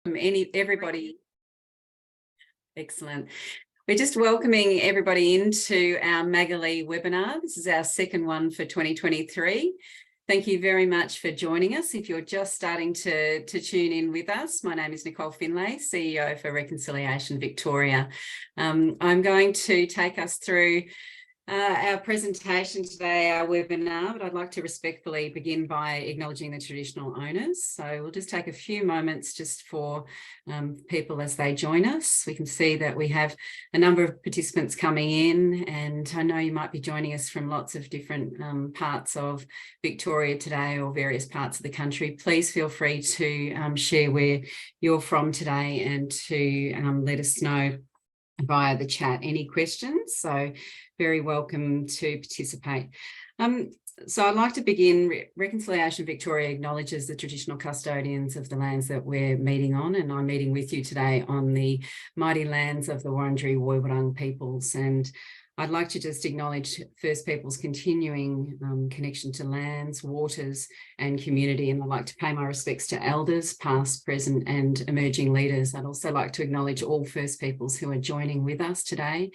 Everybody. Excellent. We're just welcoming everybody into our Maggolee webinar. This is our second one for 2023. Thank you very much for joining us. If you're just starting to tune in with us, my name is Nicole Finlay, CEO for Reconciliation Victoria. I'm going to take us through our presentation today, our webinar, but I'd like to respectfully begin by acknowledging the traditional owners. So we'll just take a few moments just for people as they join us. We can see that we have a number of participants coming in, and I know you might be joining us from lots of different parts of Victoria today or various parts of the country. Please feel free to share where you're from today and to let us know via the chat any questions. So very welcome to participate. So I'd like to begin. Reconciliation Victoria acknowledges the traditional custodians of the lands that we're meeting on, and I'm meeting with you today on the mighty lands of the Wurundjeri Woiwurrung peoples. And I'd like to just acknowledge First Peoples' continuing connection to lands, waters and community. And I'd like to pay my respects to elders, past, present and emerging leaders. I'd also like to acknowledge all First Peoples who are joining with us today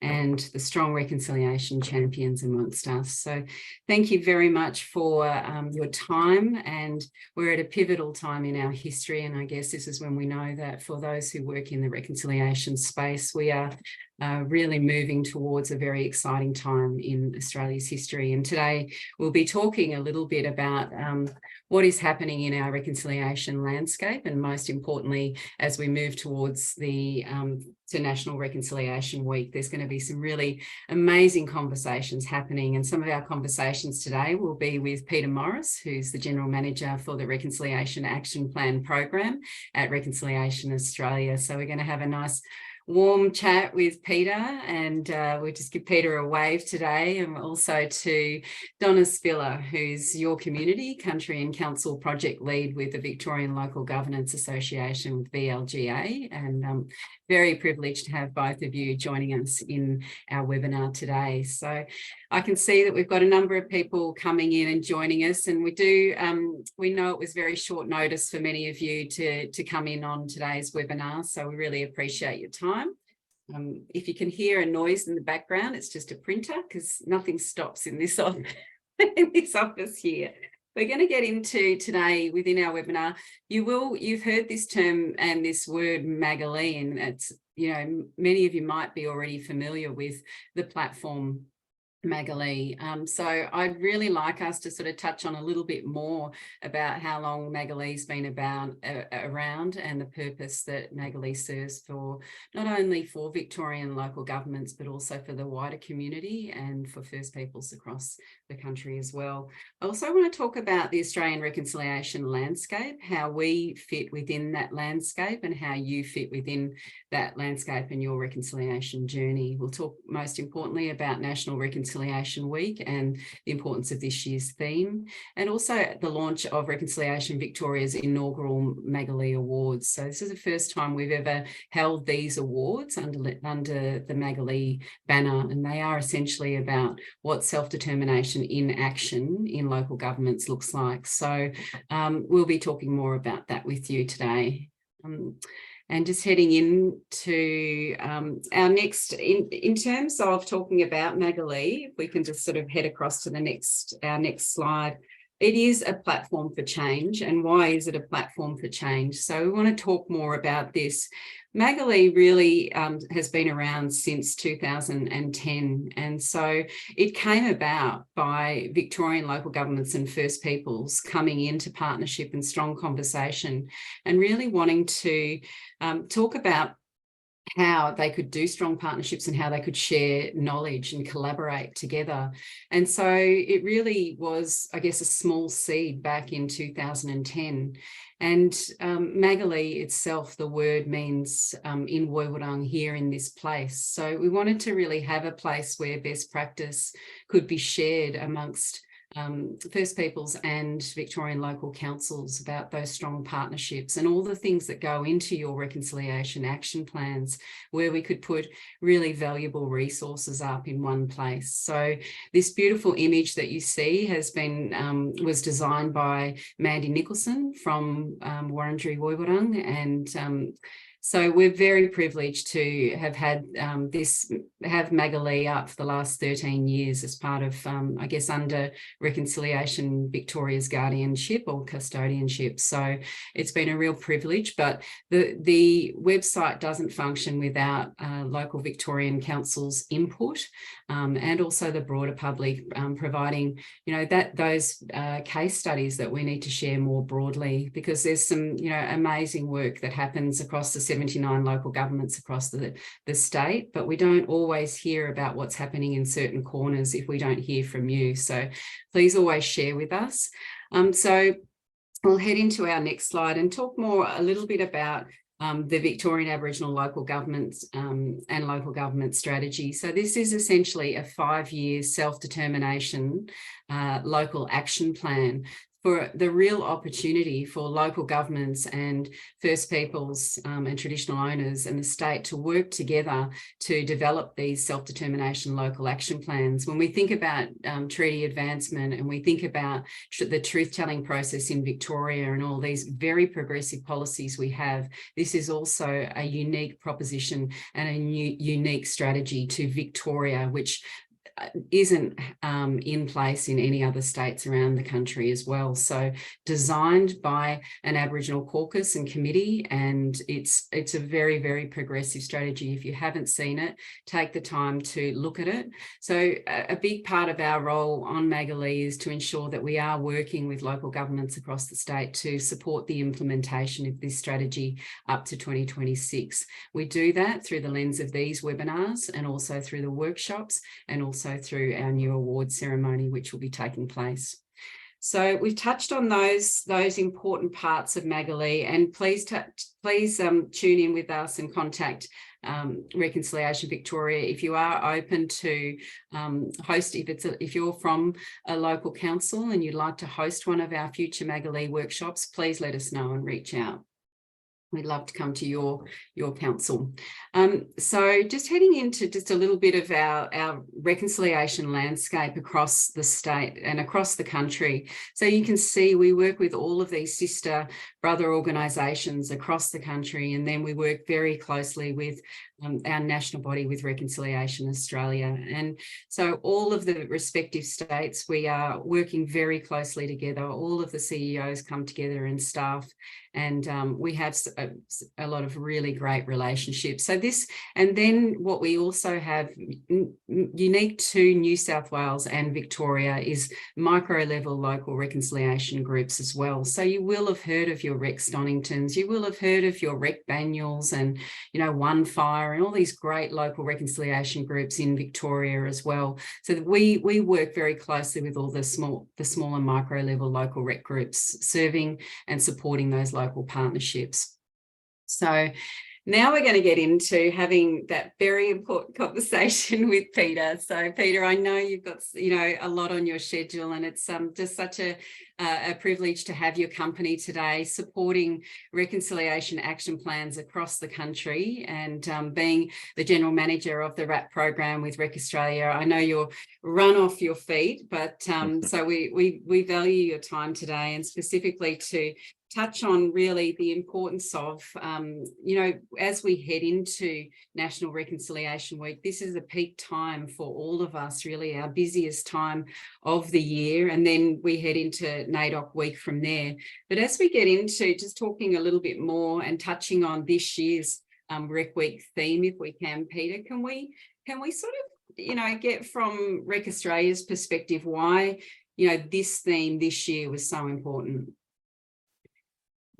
and the strong reconciliation champions amongst us. So thank you very much for your time. And we're at a pivotal time in our history. And I guess this is when we know that for those who work in the reconciliation space, we are really moving towards a very exciting time in Australia's history. And today we'll be talking a little bit about what is happening in our reconciliation landscape, and most importantly, as we move towards the National Reconciliation Week, there's going to be some really amazing conversations happening. And some of our conversations today will be with Peter Morris, who's the General Manager for the Reconciliation Action Plan program at Reconciliation Australia. So we're going to have a nice warm chat with Peter, and we'll just give Peter a wave today, and also to Donna, who's your community, country and council project lead with the Victorian Local Governance Association with VLGA, and very privileged to have both of you joining us in our webinar today. So I can see that we've got a number of people coming in and joining us, and we know it was very short notice for many of you to come in on today's webinar, so we really appreciate your time. If you can hear a noise in the background, it's just a printer, because nothing stops in this office here. We're going to get into today within our webinar. You've heard this term and this word Maggolee, and it's, many of you might be already familiar with the platform Maggolee. So I'd really like us to sort of touch on a little bit more about how long Maggolee's been around, and the purpose that Maggolee serves for, not only for Victorian local governments, but also for the wider community and for First Peoples across the country as well. I also want to talk about the Australian reconciliation landscape, how we fit within that landscape and how you fit within that landscape and your reconciliation journey. We'll talk most importantly about National Reconciliation Week and the importance of this year's theme, and also the launch of Reconciliation Victoria's inaugural Maggolee Awards. So this is the first time we've ever held these awards under the Maggolee banner, and they are essentially about what self-determination in action in local governments looks like. So we'll be talking more about that with you today. And just heading into our next, in terms of talking about Maggolee, if we can just sort of head across to our next slide. It is a platform for change. And why is it a platform for change? So we want to talk more about this. Maggolee really has been around since 2010. And so it came about by Victorian local governments and First Peoples coming into partnership and strong conversation, and really wanting to talk about how they could do strong partnerships and how they could share knowledge and collaborate together. And so it really was, I guess, a small seed back in 2010. And Maggolee itself, the word means in Woiwurrung, here in this place. So we wanted to really have a place where best practice could be shared amongst First Peoples and Victorian local councils about those strong partnerships and all the things that go into your reconciliation action plans, where we could put really valuable resources up in one place. So this beautiful image that you see has been was designed by Mandy Nicholson from Wurundjeri Woiwurrung, and so we're very privileged to have had have Maggolee up for the last 13 years as part of, I guess, under Reconciliation Victoria's guardianship or custodianship. So it's been a real privilege, but the website doesn't function without local Victorian council's input, and also the broader public providing, those case studies that we need to share more broadly, because there's some, amazing work that happens across the 79 local governments across the state, but we don't always hear about what's happening in certain corners if we don't hear from you. So please always share with us. So we'll head into our next slide and talk a little bit about the Victorian Aboriginal local governments and local government strategy. So this is essentially a 5-year self-determination local action plan for the real opportunity for local governments and First Peoples and traditional owners and the state to work together to develop these self-determination local action plans. When we think about treaty advancement and we think about the truth-telling process in Victoria and all these very progressive policies we have, this is also a unique proposition and a unique strategy to Victoria, which isn't in place in any other states around the country as well. So designed by an Aboriginal caucus and committee, and it's a very, very progressive strategy. If you haven't seen it, take the time to look at it. So a big part of our role on Maggolee is to ensure that we are working with local governments across the state to support the implementation of this strategy up to 2026. We do that through the lens of these webinars and also through the workshops and also through our new awards ceremony, which will be taking place. So we've touched on those important parts of Maggolee, and please tune in with us and contact Reconciliation Victoria if you are open to host. If you're from a local council and you'd like to host one of our future Maggolee workshops, please let us know and reach out. We'd love to come to your council. So just heading into just a little bit of our reconciliation landscape across the state and across the country. So you can see we work with all of these sister brother organisations across the country, and then we work very closely with our national body, with Reconciliation Australia. And so all of the respective states, we are working very closely together. All of the CEOs come together and staff, and we have a lot of really great relationships. So this, and then what we also have unique to New South Wales and Victoria is micro level local reconciliation groups as well. So you will have heard of your Rec Stoningtons, you will have heard of your Rec Banyuls, and One Fire and all these great local reconciliation groups in Victoria as well. So that we work very closely with all the small and micro level local rec groups, serving and supporting those local partnerships. So now we're going to get into having that very important conversation with Peter. So Peter, I know you've got a lot on your schedule, and it's just such a privilege to have your company today supporting reconciliation action plans across the country, and being the general manager of the RAP program with Rec Australia. I know you're run off your feet, but so we value your time today, and specifically to touch on really the importance of, as we head into National Reconciliation Week, this is a peak time for all of us, really our busiest time of the year, and then we head into NAIDOC week from there. But as we get into just talking a little bit more and touching on this year's Rec Week theme, if we can, Peter, can we sort of, get from Rec Australia's perspective why, this theme this year was so important?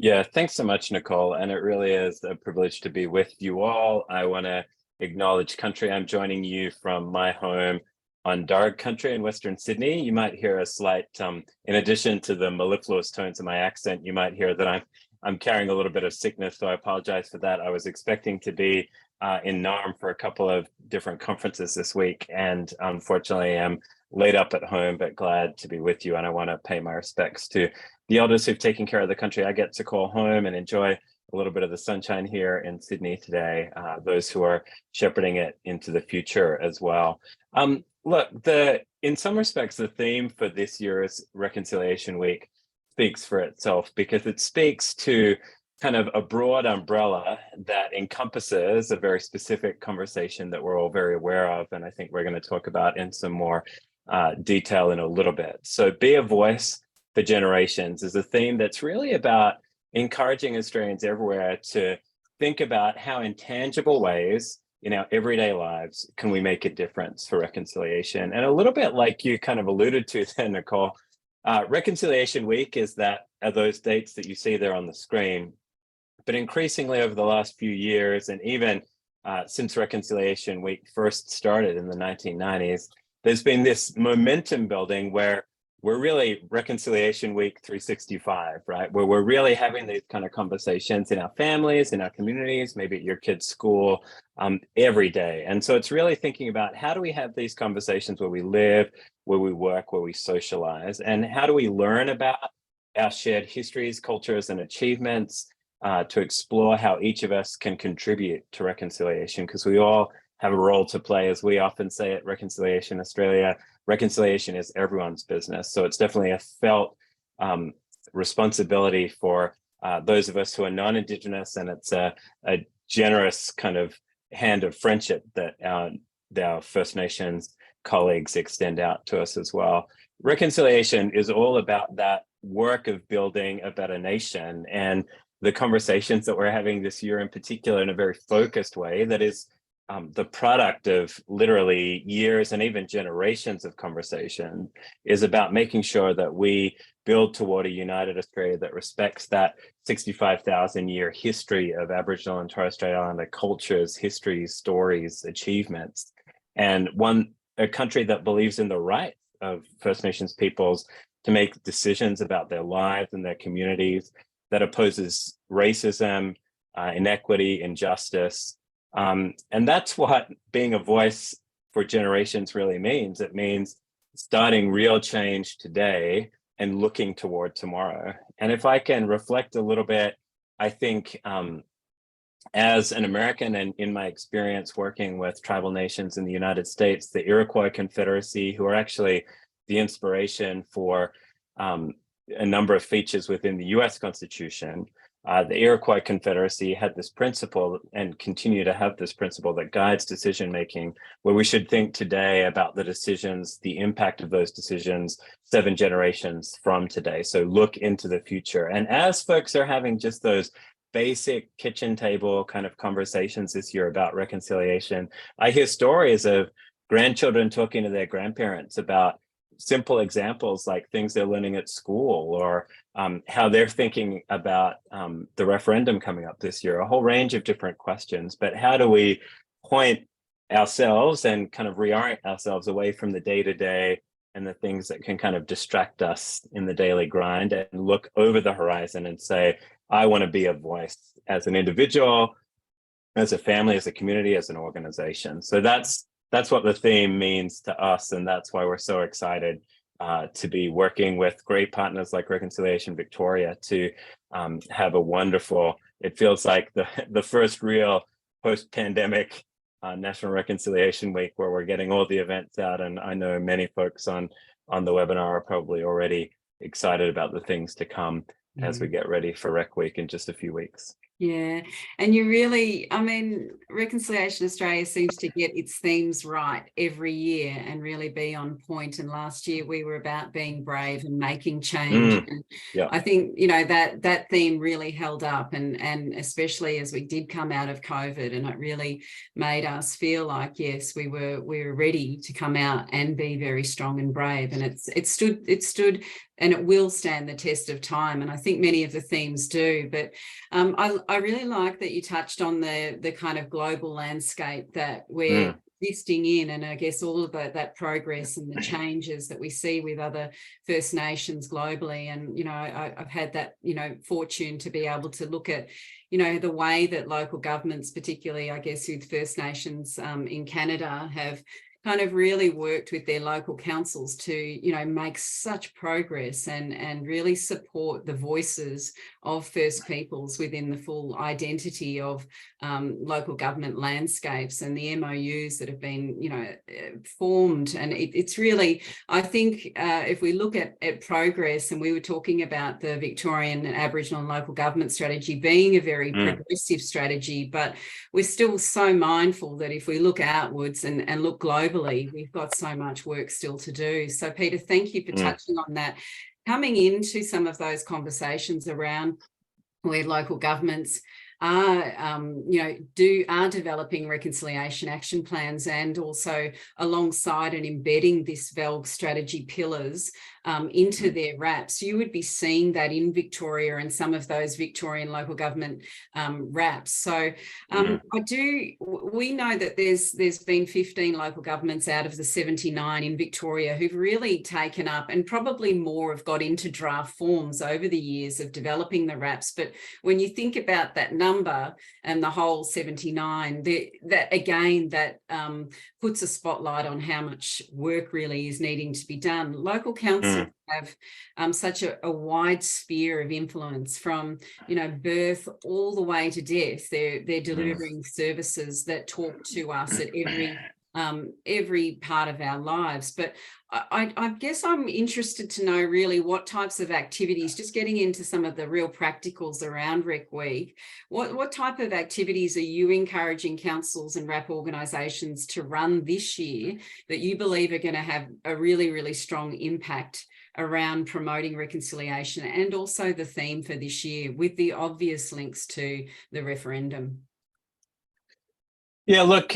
Yeah, thanks so much, Nicole. And it really is a privilege to be with you all. I want to acknowledge country. I'm joining you from my home on Darug country in Western Sydney. You might hear a slight, in addition to the mellifluous tones of my accent, you might hear that I'm carrying a little bit of sickness, so I apologize for that. I was expecting to be in Naarm for a couple of different conferences this week, and unfortunately I'm laid up at home, but glad to be with you. And I want to pay my respects to the elders who've taken care of the country I get to call home, and enjoy a little bit of the sunshine here in Sydney today, those who are shepherding it into the future as well. Look, in some respects, the theme for this year's Reconciliation Week speaks for itself, because it speaks to kind of a broad umbrella that encompasses a very specific conversation that we're all very aware of, and I think we're going to talk about in some more detail in a little bit. So be a voice for generations is a theme that's really about encouraging Australians everywhere to think about how in tangible ways in our everyday lives can we make a difference for reconciliation. And a little bit like you kind of alluded to then, Nicole, Reconciliation Week are those dates that you see there on the screen. But increasingly over the last few years, and even since Reconciliation Week first started in the 1990s, there's been this momentum building where we're really Reconciliation Week 365, right? Where we're really having these kind of conversations in our families, in our communities, maybe at your kid's school, every day. And so it's really thinking about how do we have these conversations where we live, where we work, where we socialize, and how do we learn about our shared histories, cultures, and achievements, to explore how each of us can contribute to reconciliation, because we all have a role to play. As we often say at Reconciliation Australia, reconciliation is everyone's business. So it's definitely a felt responsibility for those of us who are non-Indigenous, and it's a generous kind of hand of friendship that our First Nations colleagues extend out to us as well. Reconciliation is all about that work of building a better nation, and the conversations that we're having this year in particular in a very focused way that is the product of literally years and even generations of conversation is about making sure that we build toward a united Australia that respects that 65,000-year history of Aboriginal and Torres Strait Islander cultures, histories, stories, achievements, and a country that believes in the rights of First Nations peoples to make decisions about their lives and their communities, that opposes racism, inequity, injustice. And that's what being a voice for generations really means. It means starting real change today and looking toward tomorrow. And if I can reflect a little bit, I think as an American and in my experience working with tribal nations in the United States, the Iroquois Confederacy, who are actually the inspiration for a number of features within the US Constitution, the Iroquois Confederacy had this principle and continue to have this principle that guides decision-making, where we should think today about the decisions, the impact of those decisions 7 generations from today. So look into the future. And as folks are having just those basic kitchen table kind of conversations this year about reconciliation, I hear stories of grandchildren talking to their grandparents about simple examples like things they're learning at school, or how they're thinking about the referendum coming up this year, a whole range of different questions. But how do we point ourselves and kind of reorient ourselves away from the day-to-day and the things that can kind of distract us in the daily grind, and look over the horizon and say, I want to be a voice as an individual, as a family, as a community, as an organization. So that's what the theme means to us, and that's why we're so excited to be working with great partners like Reconciliation Victoria to have a wonderful, it feels like the first real post-pandemic National Reconciliation Week, where we're getting all the events out. And I know many folks on the webinar are probably already excited about the things to come as we get ready for Rec Week in just a few weeks. Yeah, and you really, I mean, Reconciliation Australia seems to get its themes right every year and really be on point. And last year we were about being brave and making change. And yeah, I think, you know, that theme really held up, and especially as we did come out of COVID, and it really made us feel like, yes, we were ready to come out and be very strong and brave. And it stood and it will stand the test of time. And I think many of the themes do. But I really like that you touched on the kind of global landscape that we're existing in, and I guess all of that progress and the changes that we see with other First Nations globally. And, you know, I've had that, you know, fortune to be able to look at, you know, the way that local governments, particularly, I guess, with First Nations in Canada, have kind of really worked with their local councils to, you know, make such progress and really support the voices of First Peoples within the full identity of local government landscapes and the MOUs that have been, you know, formed. And it's really, I think, if we look at progress, and we were talking about the Victorian and Aboriginal and local government strategy being a very progressive strategy, but we're still so mindful that if we look outwards and look globally, we've got so much work still to do. So Peter, thank you for touching on that. Coming into some of those conversations around where local governments are, are developing reconciliation action plans, and also alongside and embedding this VELG strategy pillars into their RAPs, you would be seeing that in Victoria and some of those Victorian local government RAPs. So we know that there's been 15 local governments out of the 79 in Victoria who've really taken up, and probably more have got into draft forms over the years of developing the RAPs. But when you think about that number and the whole 79, that puts a spotlight on how much work really is needing to be done. Local councils have such a wide sphere of influence, from, you know, birth all the way to death. They're delivering services that talk to us at every part of our lives. But I guess I'm interested to know really what types of activities, just getting into some of the real practicals around Rec Week, what type of activities are you encouraging councils and RAP organisations to run this year that you believe are going to have a really, really strong impact around promoting reconciliation, and also the theme for this year with the obvious links to the referendum? Yeah, look,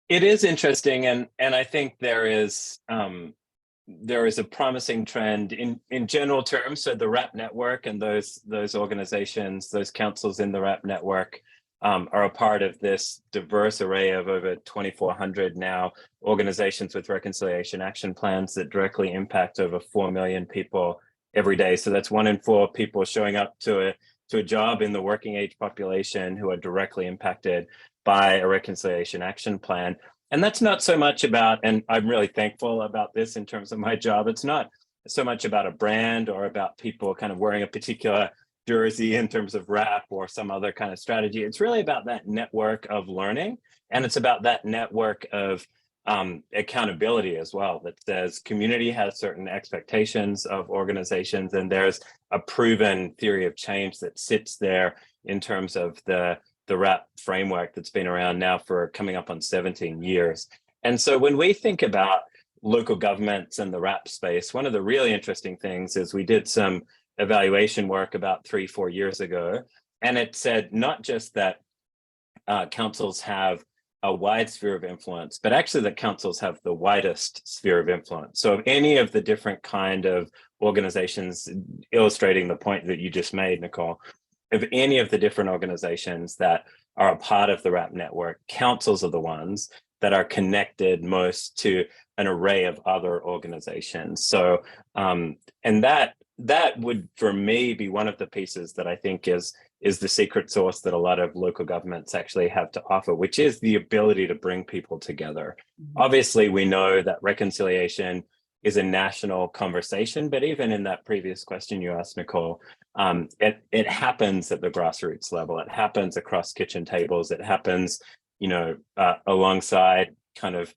it is interesting, and I think there is a promising trend in general terms. So the RAP network and those organizations, those councils in the RAP network are a part of this diverse array of over 2,400 now organizations with reconciliation action plans that directly impact over 4 million people every day. So that's 1 in 4 people showing up to a job in the working age population who are directly impacted by a reconciliation action plan. And that's not so much about, and I'm really thankful about this in terms of my job, it's not so much about a brand or about people kind of wearing a particular jersey in terms of RAP or some other kind of strategy. It's really about that network of learning, and it's about that network of accountability as well, that says community has certain expectations of organizations, and there's a proven theory of change that sits there in terms of the RAP framework that's been around now for coming up on 17 years. And so when we think about local governments and the RAP space, one of the really interesting things is we did some evaluation work about 3-4 years ago, and it said not just that councils have a wide sphere of influence, but actually that councils have the widest sphere of influence. So of any of the different kind of organizations, illustrating the point that you just made, Nicole, of any of the different organizations that are a part of the RAP network, councils are the ones that are connected most to an array of other organizations. So, and that would, for me, be one of the pieces that I think is the secret sauce that a lot of local governments actually have to offer, which is the ability to bring people together. Obviously, we know that reconciliation is a national conversation, but even in that previous question you asked, Nicole, it happens at the grassroots level. It happens across kitchen tables. It happens, alongside kind of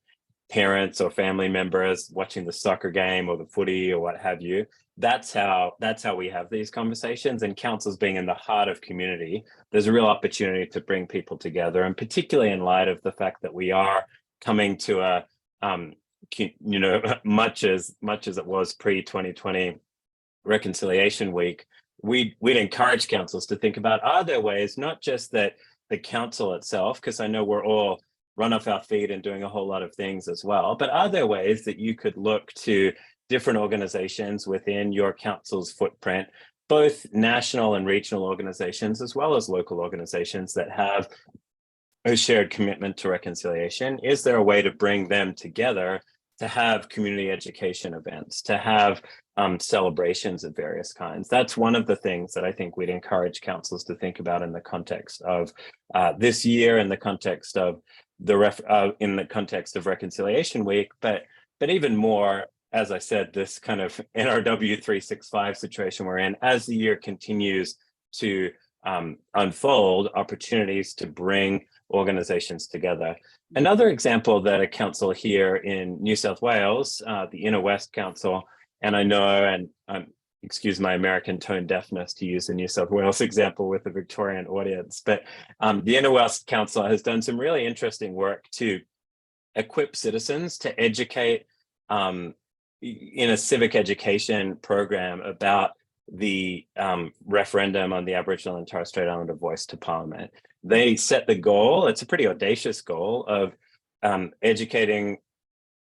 parents or family members watching the soccer game or the footy or what have you. That's how we have these conversations, and councils being in the heart of community, there's a real opportunity to bring people together, and particularly in light of the fact that we are coming to a much as it was pre-2020 Reconciliation Week, we'd encourage councils to think about, are there ways, not just that the council itself, because I know we're all run off our feet and doing a whole lot of things as well, but are there ways that you could look to different organizations within your council's footprint, both national and regional organizations, as well as local organizations that have a shared commitment to reconciliation? Is there a way to bring them together to have community education events, to have celebrations of various kinds? That's one of the things that I think we'd encourage councils to think about in the context of this year, in the context of in the context of Reconciliation Week, but even more, as I said, this kind of NRW 365 situation we're in, as the year continues to unfold, opportunities to bring organizations together. Another example that a council here in New South Wales, the Inner West Council, and I know, and excuse my American tone deafness to use the New South Wales example with the Victorian audience, but the Inner West Council has done some really interesting work to equip citizens to educate in a civic education program about the referendum on the Aboriginal and Torres Strait Islander voice to Parliament. They set the goal, it's a pretty audacious goal, of educating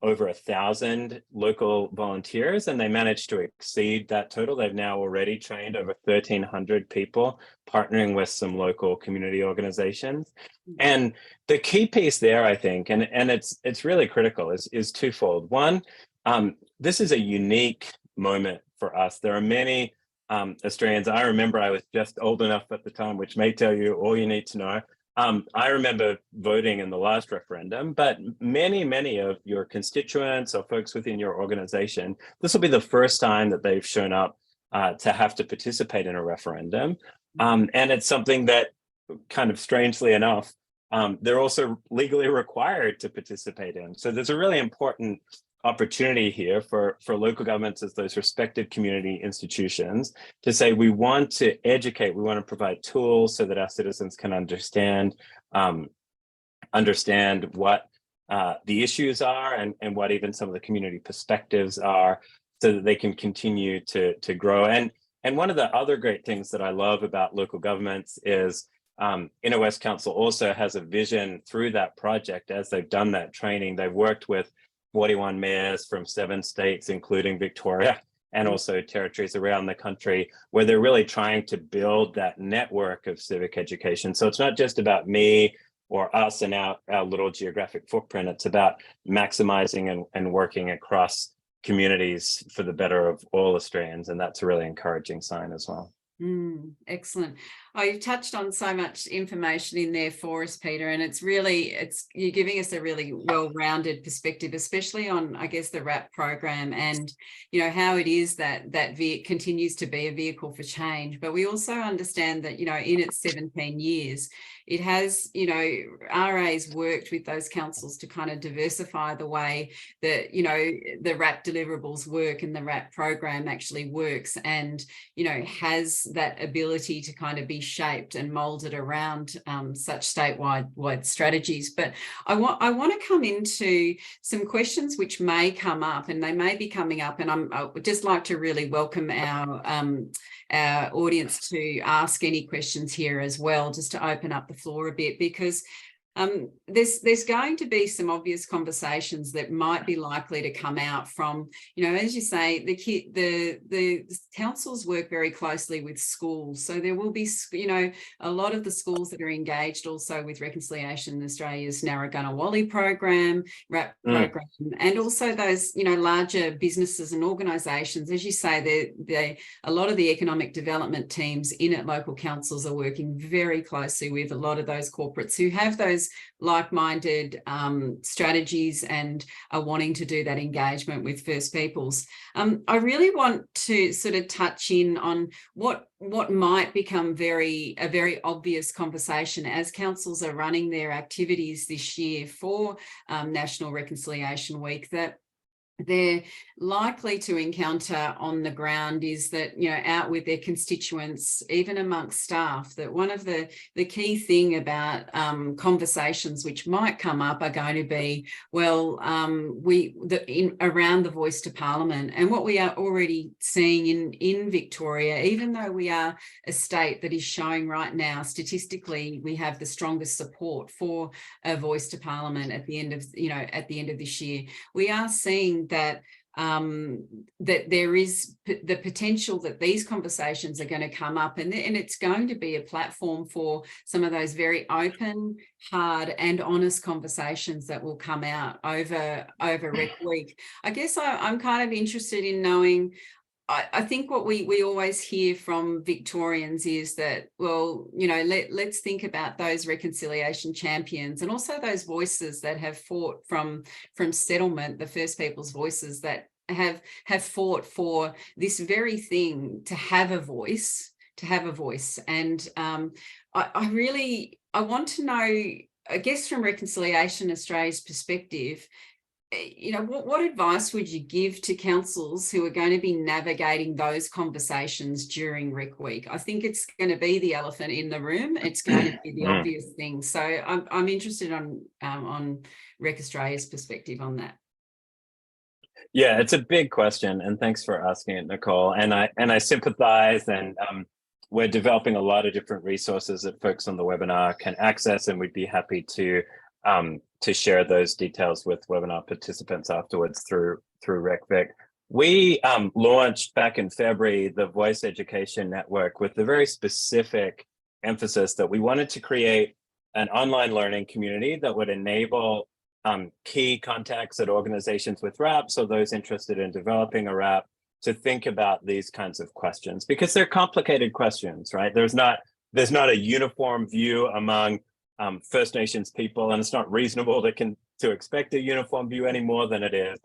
over 1,000 local volunteers, and they managed to exceed that total. They've now already trained over 1,300 people, partnering with some local community organizations. And the key piece there, I think, and it's really critical, is twofold. One, this is a unique moment for us. There are many Australians. I remember I was just old enough at the time, which may tell you all you need to know. I remember voting in the last referendum, but many of your constituents or folks within your organization, this will be the first time that they've shown up to have to participate in a referendum. And it's something that, kind of strangely enough, they're also legally required to participate in. So there's a really important opportunity here for local governments as those respective community institutions to say, we want to educate, we want to provide tools so that our citizens can understand what the issues are and what even some of the community perspectives are, so that they can continue to grow. And one of the other great things that I love about local governments is Inner West Council also has a vision through that project. As they've done that training, they've worked with 41 mayors from 7 states, including Victoria, and also territories around the country, where they're really trying to build that network of civic education. So it's not just about me or us and our little geographic footprint. It's about maximizing and working across communities for the better of all Australians. And that's a really encouraging sign as well. Excellent. Oh, you've touched on so much information in there for us, Peter, and you're giving us a really well-rounded perspective, especially on, I guess, the RAP program, and how it is that continues to be a vehicle for change. But we also understand that in its 17 years, it has RA's worked with those councils to kind of diversify the way that the RAP deliverables work and the RAP program actually works, and has that ability to kind of be shaped and molded around such statewide strategies. But I want to come into some questions which may come up, and they may be coming up, and I would just like to really welcome our audience to ask any questions here as well, just to open up the floor a bit, because there's going to be some obvious conversations that might be likely to come out from, as you say, the councils work very closely with schools. So there will be, a lot of the schools that are engaged also with Reconciliation Australia's Narragansett program, RAP program, and also those, larger businesses and organisations. As you say, a lot of the economic development teams in local councils are working very closely with a lot of those corporates who have those like-minded strategies and are wanting to do that engagement with First Peoples. I really want to sort of touch in on what might become a very obvious conversation as councils are running their activities this year for National Reconciliation Week, that they're likely to encounter on the ground is that, out with their constituents, even amongst staff, that one of the key thing about conversations which might come up are going to be, around the voice to Parliament. And what we are already seeing in Victoria, even though we are a state that is showing right now, statistically, we have the strongest support for a voice to Parliament at the end of this year, we are seeing that that there is the potential that these conversations are going to come up, and it's going to be a platform for some of those very open, hard and honest conversations that will come out over Rec Week. I guess I'm kind of interested in knowing, I think what we always hear from Victorians is that, well, you know, let's think about those reconciliation champions and also those voices that have fought from settlement, the First Peoples voices that have fought for this very thing, to have a voice, And I want to know, I guess from Reconciliation Australia's perspective, you know, what advice would you give to councils who are going to be navigating those conversations during Rec Week? I think it's going to be the elephant in the room. It's going to be the obvious thing. So I'm interested on Rec Australia's perspective on that. Yeah, it's a big question, and thanks for asking it, Nicole. And I sympathize, and we're developing a lot of different resources that folks on the webinar can access, and we'd be happy to share those details with webinar participants afterwards through RecVic. We launched back in February the Voice Education Network with the very specific emphasis that we wanted to create an online learning community that would enable key contacts at organizations with RAPs or those interested in developing a RAP to think about these kinds of questions, because they're complicated questions, right? There's not a uniform view among First Nations people, and it's not reasonable to expect a uniform view any more than it is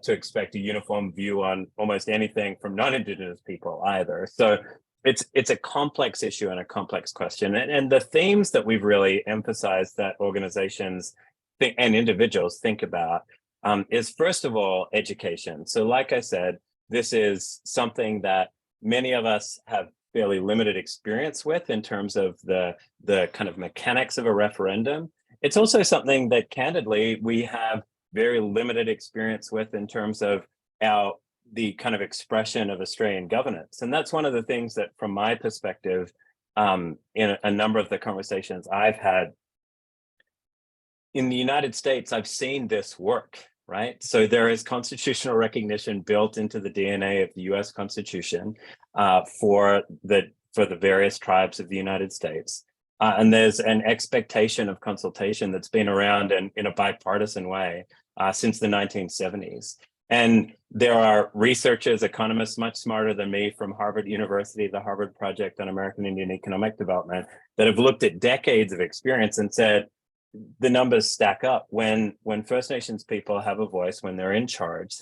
to expect a uniform view on almost anything from non-Indigenous people either. So it's a complex issue and a complex question. And the themes that we've really emphasized that organizations and individuals think about is, first of all, education. So like I said, this is something that many of us have fairly limited experience with in terms of the kind of mechanics of a referendum. It's also something that, candidly, we have very limited experience with in terms of the kind of expression of Australian governance. And that's one of the things that, from my perspective, in a number of the conversations I've had in the United States, I've seen this work, right? So there is constitutional recognition built into the DNA of the US Constitution for the various tribes of the United States. And there's an expectation of consultation that's been around in a bipartisan way since the 1970s. And there are researchers, economists much smarter than me from Harvard University, the Harvard Project on American Indian Economic Development, that have looked at decades of experience and said, the numbers stack up. When First Nations people have a voice, when they're in charge,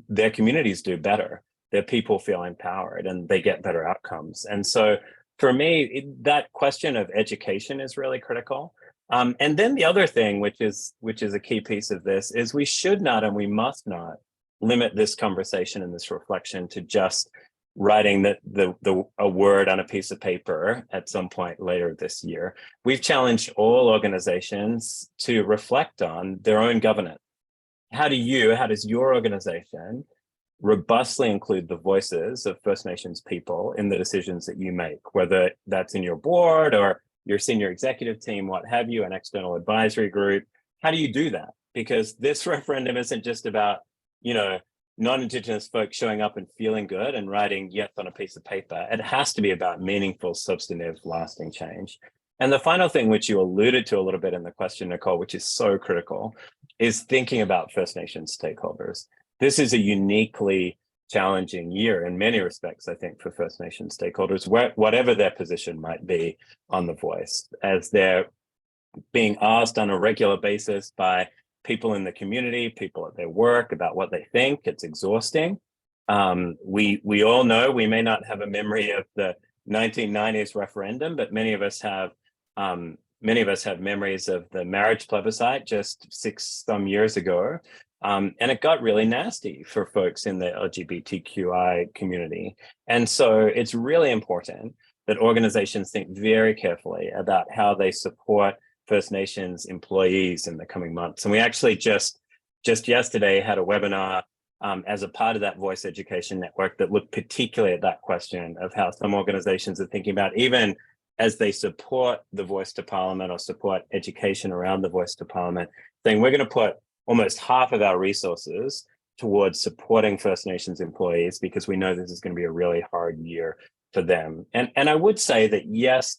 their communities do better. Their people feel empowered and they get better outcomes. And so for me, that question of education is really critical. And then the other thing, which is a key piece of this, is we should not and we must not limit this conversation and this reflection to just writing a word on a piece of paper at some point later this year. We've challenged all organizations to reflect on their own governance. How does your organization robustly include the voices of First Nations people in the decisions that you make, whether that's in your board or your senior executive team, what have you, an external advisory group? How do you do that? Because this referendum isn't just about, non-Indigenous folks showing up and feeling good and writing yes on a piece of paper. It has to be about meaningful, substantive, lasting change. And the final thing, which you alluded to a little bit in the question, Nicole, which is so critical, is thinking about First Nations stakeholders. This is a uniquely challenging year in many respects, I think, for First Nations stakeholders, whatever their position might be on the voice, as they're being asked on a regular basis by people in the community, people at their work, about what they think. It's exhausting. We all know we may not have a memory of the 1990s referendum, but many of us have memories of the marriage plebiscite just 6 years ago. And it got really nasty for folks in the LGBTQI community. And so it's really important that organizations think very carefully about how they support First Nations employees in the coming months. And we actually just yesterday had a webinar as a part of that Voice Education Network that looked particularly at that question of how some organizations are thinking about, even as they support the Voice to Parliament or support education around the Voice to Parliament, saying we're going to put almost half of our resources towards supporting First Nations employees because we know this is going to be a really hard year for them. And I would say that, yes,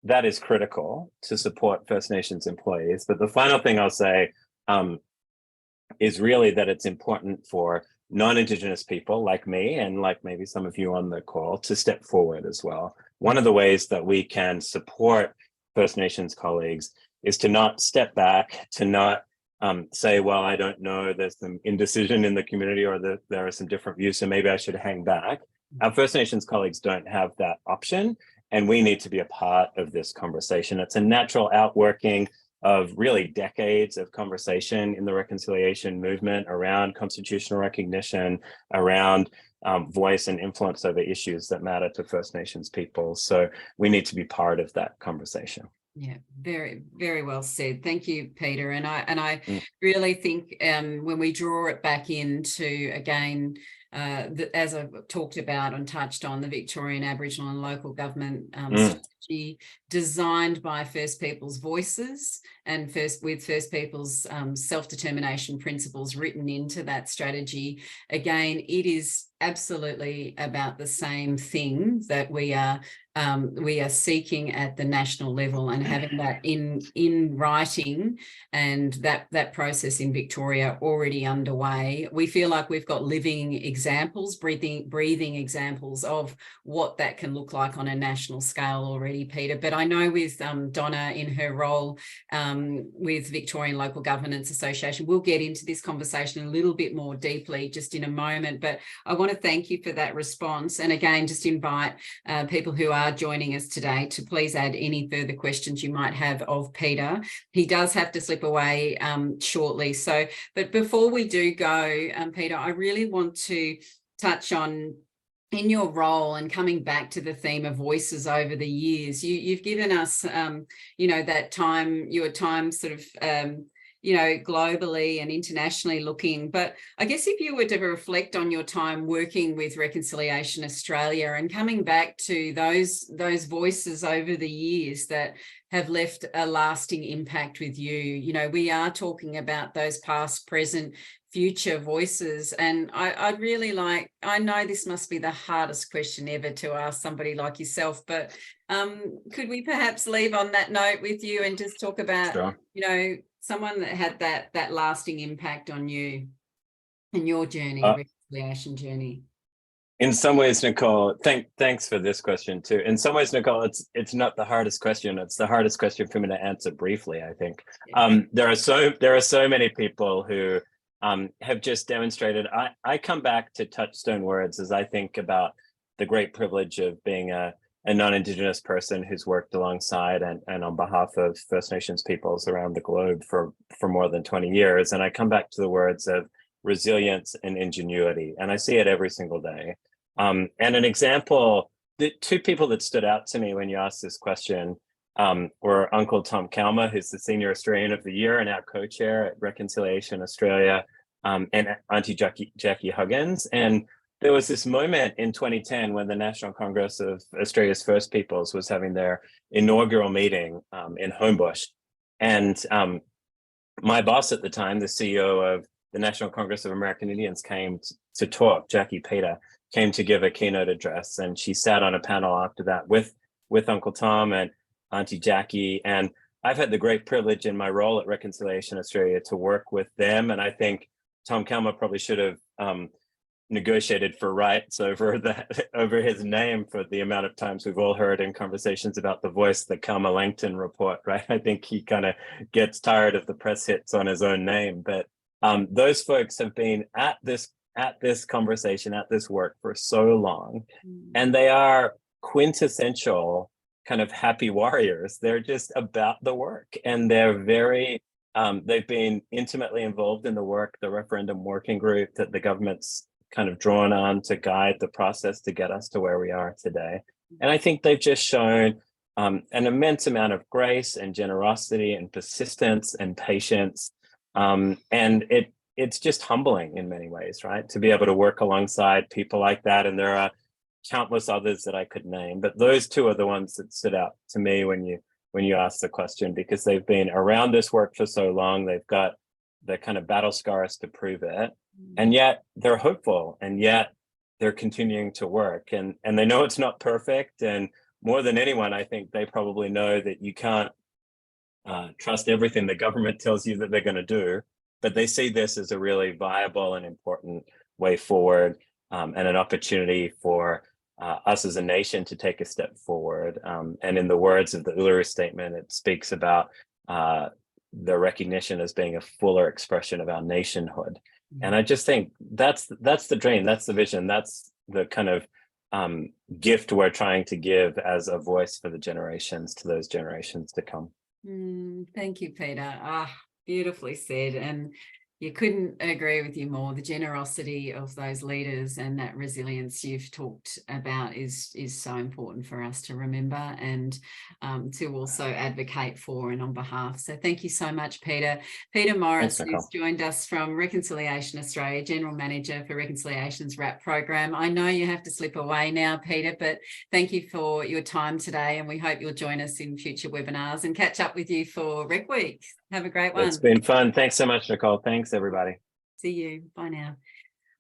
that is critical to support First Nations employees. But the final thing I'll say is really that it's important for non-Indigenous people like me and like maybe some of you on the call to step forward as well. One of the ways that we can support First Nations colleagues is to not step back, to not say, well, I don't know, there's some indecision in the community, or there are some different views, so maybe I should hang back. Our First Nations colleagues don't have that option, and we need to be a part of this conversation. It's a natural outworking of really decades of conversation in the reconciliation movement around constitutional recognition, around voice and influence over issues that matter to First Nations people. So we need to be part of that conversation. Yeah, very, very well said. Thank you, Peter. And I really think when we draw it back into, again, as I've talked about and touched on, the Victorian Aboriginal and local government strategy designed by First Peoples voices and with First Peoples self-determination principles written into that strategy. Again, it is absolutely about the same thing that we are seeking at the national level, and having that in writing, and that process in Victoria already underway. We feel like we've got living examples, breathing examples of what that can look like on a national scale already, Peter. But I know with Donna in her role with Victorian Local Governance Association, we'll get into this conversation a little bit more deeply just in a moment. But I want to thank you for that response, and again just invite people who are joining us today to please add any further questions you might have of Peter. He does have to slip away shortly. So, but before we do go, Peter, I really want to touch on, in your role and coming back to the theme of voices over the years, you've given us, that time, your time sort of, globally and internationally looking. But I guess if you were to reflect on your time working with Reconciliation Australia and coming back to those voices over the years that have left a lasting impact with you, we are talking about those past, present, future voices. And I'd really like, I know this must be the hardest question ever to ask somebody like yourself, but could we perhaps leave on that note with you and just talk about, Sure. Someone that had that lasting impact on you and your journey, reconciliation journey? In some ways, Nicole, thanks for this question too. In some ways, Nicole, it's not the hardest question. It's the hardest question for me to answer briefly, I think. Yeah. There are so many people who have just demonstrated. I come back to touchstone words as I think about the great privilege of being a non-Indigenous person who's worked alongside and on behalf of First Nations peoples around the globe for more than 20 years. And I come back to the words of resilience and ingenuity, and I see it every single day. And an example, the two people that stood out to me when you asked this question were Uncle Tom Calma, who's the Senior Australian of the Year and our co-chair at Reconciliation Australia, and Auntie Jackie Huggins. And there was this moment in 2010 when the National Congress of Australia's First Peoples was having their inaugural meeting in Homebush. And my boss at the time, the CEO of the National Congress of American Indians, came to talk. Jackie Peter came to give a keynote address, and she sat on a panel after that with Uncle Tom and Auntie Jackie. And I've had the great privilege in my role at Reconciliation Australia to work with them. And I think Tom Calma probably should have negotiated for rights over his name for the amount of times we've all heard in conversations about the voice, the Calma Langton report, right? I think he kind of gets tired of the press hits on his own name. But those folks have been at this conversation, at this work for so long, and they are quintessential kind of happy warriors. They're just about the work, and they're very they've been intimately involved in the work, the referendum working group that the government's kind of drawn on to guide the process to get us to where we are today. And I think they've just shown an immense amount of grace and generosity and persistence and patience. And it's just humbling in many ways, right? To be able to work alongside people like that. And there are countless others that I could name, but those two are the ones that stood out to me when you asked the question, because they've been around this work for so long. They've got the kind of battle scars to prove it. And yet they're hopeful, and yet they're continuing to work, and they know it's not perfect. And more than anyone, I think they probably know that you can't trust everything the government tells you that they're going to do, but they see this as a really viable and important way forward, and an opportunity for us as a nation to take a step forward. And in the words of the Uluru Statement, it speaks about the recognition as being a fuller expression of our nationhood. And I just think that's the dream, that's the vision, that's the kind of gift we're trying to give as a voice for the generations, to those generations to come. Thank you, Peter. Beautifully said. And you couldn't agree with you more. The generosity of those leaders and that resilience you've talked about is so important for us to remember and to also advocate for and on behalf. So thank you so much, Peter. Peter Morris, who's joined us from Reconciliation Australia, General Manager for Reconciliation's RAP program. I know you have to slip away now, Peter, but thank you for your time today, and we hope you'll join us in future webinars and catch up with you for Rec Week. Have a great one. It's been fun. Thanks so much, Nicole. Thanks, everybody. See you. Bye now.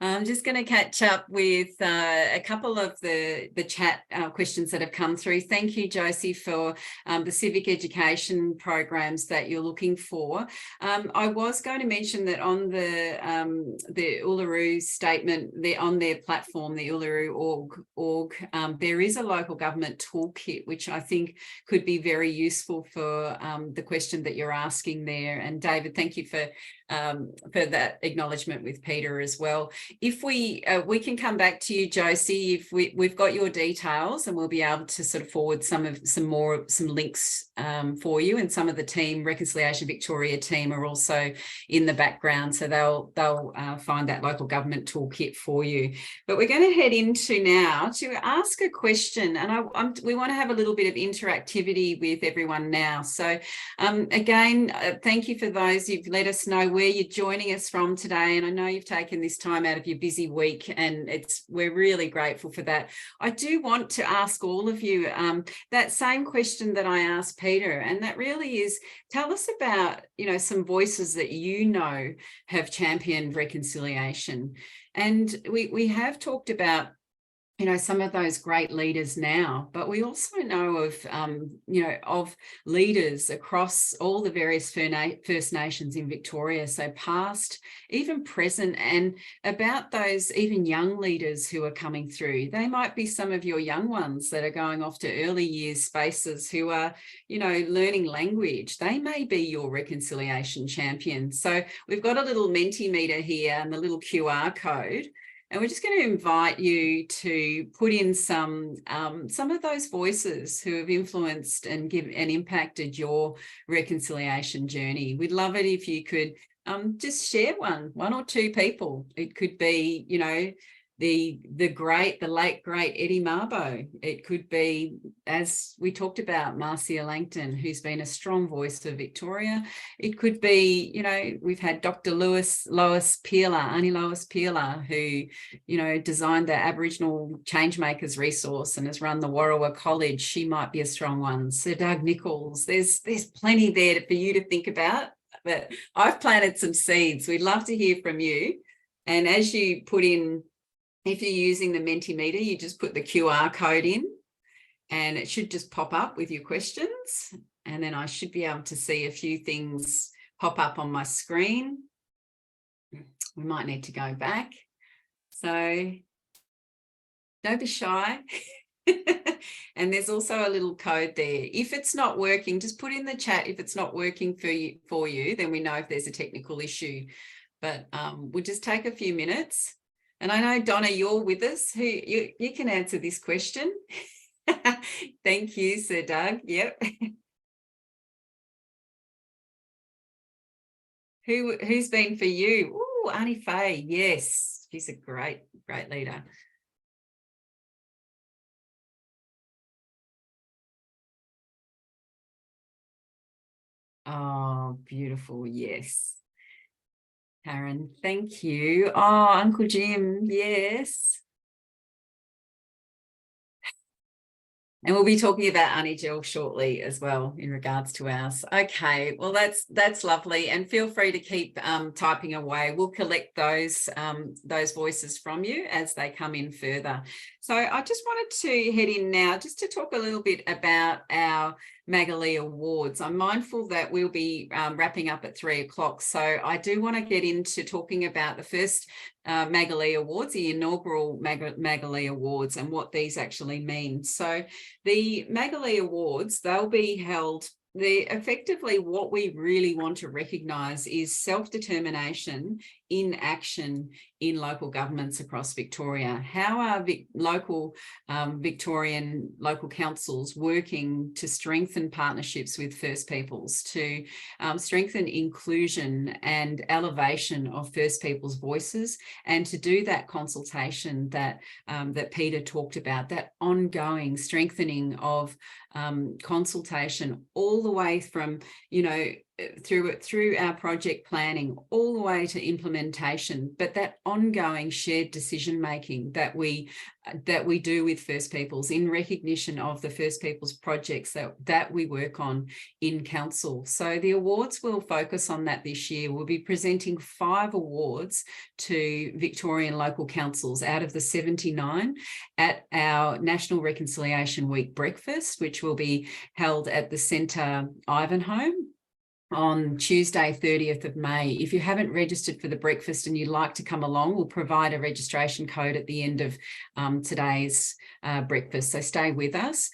I'm just going to catch up with a couple of the chat questions that have come through. Thank you, Josie, for the civic education programs that you're looking for. I was going to mention that on the Uluru Statement, on their platform, the Uluru.org, there is a local government toolkit, which I think could be very useful for the question that you're asking there. And David, thank you for that acknowledgement with Peter as well. If we can come back to you, Josie, if we've got your details, and we'll be able to sort of forward some links for you, and some of the team, Reconciliation Victoria team, are also in the background, so they'll find that local government toolkit for you. But we're going to head into now to ask a question, and we want to have a little bit of interactivity with everyone now. So again, thank you for those who've let us know where you're joining us from today, and I know you've taken this time out of your busy week, and we're really grateful for that. I do want to ask all of you that same question that I asked Peter, and that really is, tell us about some voices that have championed reconciliation. And we have talked about some of those great leaders now, but we also know of leaders across all the various First Nations in Victoria, so past, even present, and about those even young leaders who are coming through. They might be some of your young ones that are going off to early years spaces who are, learning language. They may be your reconciliation champions. So we've got a little Mentimeter here and the little QR code. And we're just going to invite you to put in some of those voices who have influenced and impacted your reconciliation journey. We'd love it if you could just share one or two people. It could be, the late great Eddie Mabo. It could be, as we talked about, Marcia Langton, who's been a strong voice for Victoria. It could be, we've had Dr. Lois Peeler, Auntie Lois Peeler, who, designed the Aboriginal Changemakers resource and has run the Warrawa College. She might be a strong one. Sir Doug Nichols. There's plenty there for you to think about, but I've planted some seeds. We'd love to hear from you. And as you put in, if you're using the Mentimeter, you just put the QR code in and it should just pop up with your questions. And then I should be able to see a few things pop up on my screen. We might need to go back. So don't be shy. And there's also a little code there. If it's not working, just put in the chat. If it's not working for you, then we know if there's a technical issue. But we'll just take a few minutes. And I know, Donna, you're with us. You can answer this question. Thank you, Sir Doug. Yep. Who's been for you? Oh, Auntie Faye. Yes, she's a great leader. Oh, beautiful. Yes. Karen, thank you. Oh, Uncle Jim, yes. And we'll be talking about Auntie Jill shortly as well in regards to ours. Okay, well, that's lovely. And feel free to keep typing away. We'll collect those voices from you as they come in further. So I just wanted to head in now just to talk a little bit about our Maggolee Awards. I'm mindful that we'll be wrapping up at 3 o'clock. So I do want to get into talking about the first Maggolee Awards, the inaugural Maggolee Awards, and what these actually mean. So the Maggolee Awards, they'll be held. Effectively, what we really want to recognise is self-determination in action in local governments across Victoria. How are local Victorian local councils working to strengthen partnerships with First Peoples, to strengthen inclusion and elevation of First Peoples voices, and to do that consultation that that Peter talked about, that ongoing strengthening of consultation all the way from, you know, through our project planning all the way to implementation, but that ongoing shared decision making that we do with First Peoples in recognition of the First Peoples projects that we work on in council. So the awards will focus on that this year. We'll be presenting 5 awards to Victorian local councils out of the 79 at our National Reconciliation Week breakfast, which will be held at the Centre Ivanhoe on Tuesday, 30th of May. If you haven't registered for the breakfast and you'd like to come along, we'll provide a registration code at the end of today's breakfast, so stay with us.